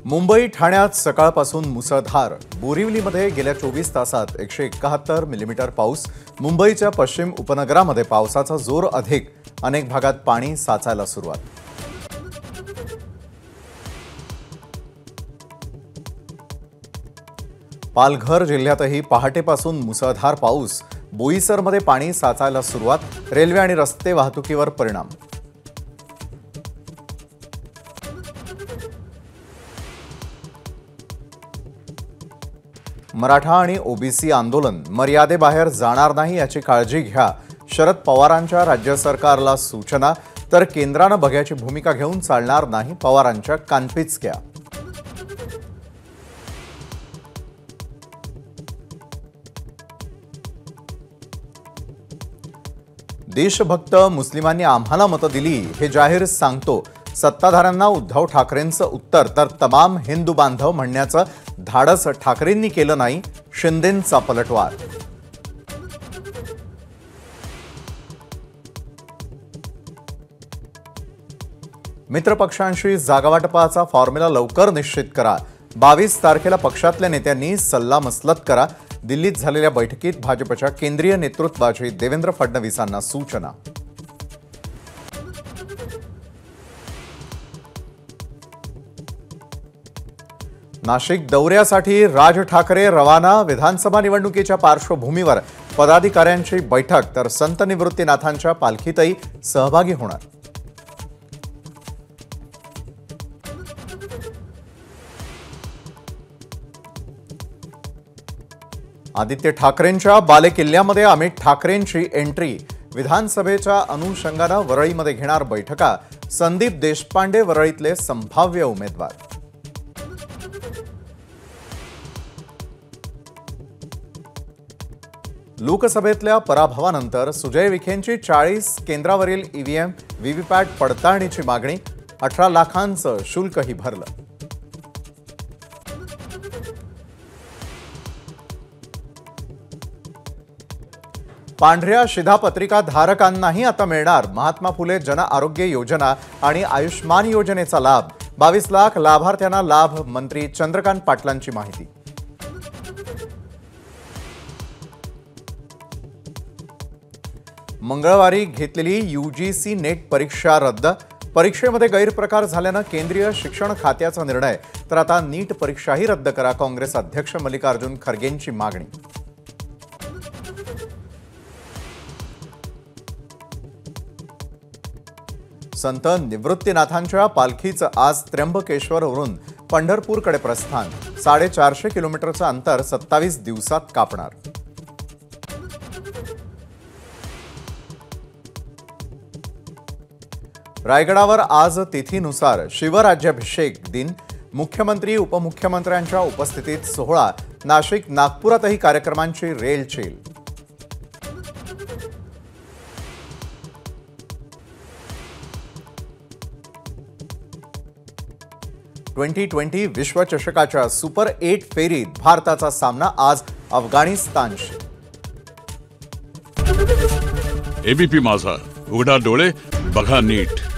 मुंबई ठाण्यात सकाळपासून मुसळधार, बोरिवलीमध्ये गेल्या 24 तासात 171 मिलीमीटर पाऊस. मुंबईच्या पश्चिम उपनगरामध्ये पावसाचा जोर अधिक, अनेक भागात पाणी साचायला सुरुवात. पालघर जिल्ह्यातही पहाटेपासून मुसळधार पाऊस, बोईसरमध्ये पाणी साचायला सुरुवात. रेल्वे आणि रस्ते वाहतुकीवर परिणाम. मराठा आणि ओबीसी आंदोलन मर्यादेबाहेर जाणार नाही याची काळजी घ्या. शरद पवारांच्या राज्य सरकारला सूचना. तर केंद्रानं बघ्याची भूमिका घेऊन चालणार नाही, पवारांच्या कानपिचक्या. देशभक्त मुस्लिमांनी आम्हाला मतं दिली हे जाहीर सांगतो. सत्ताधाऱ्यांना उद्धव ठाकरेंचं उत्तर, तर तमाम हिंदू बांधव म्हणण्याचं धाडस ठाकरेंनी केलं नाही, शिंदेंचा पलटवार. मित्रपक्षांशी जागावाटपाचा फॉर्म्युला लवकर निश्चित करा. 22 तारखेला पक्षातल्या नेत्यांनी सल्लामसलत करा. दिल्लीत झालेल्या बैठकीत भाजपच्या केंद्रीय नेतृत्वाची देवेंद्र फडणवीसांना सूचना. नाशिक दौऱ्यासाठी राज ठाकरे रवाना. विधानसभा निवडणुकीच्या पार्श्वभूमीवर पदाधिकाऱ्यांची बैठक. तर संत निवृत्तीनाथांच्या पालखीतही सहभागी होणार. आदित्य ठाकरेंच्या बालेकिल्ल्यामध्ये अमित ठाकरेंची एंट्री. विधानसभेच्या अनुषंगानं वरळीमध्ये घेणार बैठका. संदीप देशपांडे वरळीतले संभाव्य उमेदवार. लोकसभेतल्या पराभवानंतर सुजय विखेंची 40 केंद्रावरील ईव्हीएम व्हीव्हीपॅट पडताळणीची मागणी. 18 लाखांचं शुल्कही भरलं. पांढऱ्या शिधापत्रिका धारकांनाही आता मिळणार महात्मा फुले जन आरोग्य योजना आणि आयुष्मान योजनेचा लाभ. 22 लाख लाभार्थ्यांना लाभ. मंत्री चंद्रकांत पाटलांची माहिती. मंगळवारी घेतलेली यूजीसी नेट परीक्षा रद्द. परीक्षेमध्ये गैरप्रकार झाल्यानं केंद्रीय शिक्षण खात्याचा निर्णय. तर आता नीट परीक्षाही रद्द करा, काँग्रेस अध्यक्ष मल्लिकार्जुन खरगेंची मागणी. संत निवृत्तीनाथांच्या पालखीचं आज त्र्यंबकेश्वरवरून पंढरपूरकडे प्रस्थान. 450 किलोमीटरचं अंतर 27 दिवसात कापणार. रायगडावर आज तिथीनुसार शिवराज्याभिषेक दिन. मुख्यमंत्री उपमुख्यमंत्र्यांच्या उपस्थितीत सोहळा. नाशिक नागपुरातही कार्यक्रमांची रेलचेल. T20 विश्वचषकाच्या सुपर 8 फेरीत भारताचा सामना आज अफगाणिस्तानशी. एबीपी माझा, उघडा डोळे बघा नीट.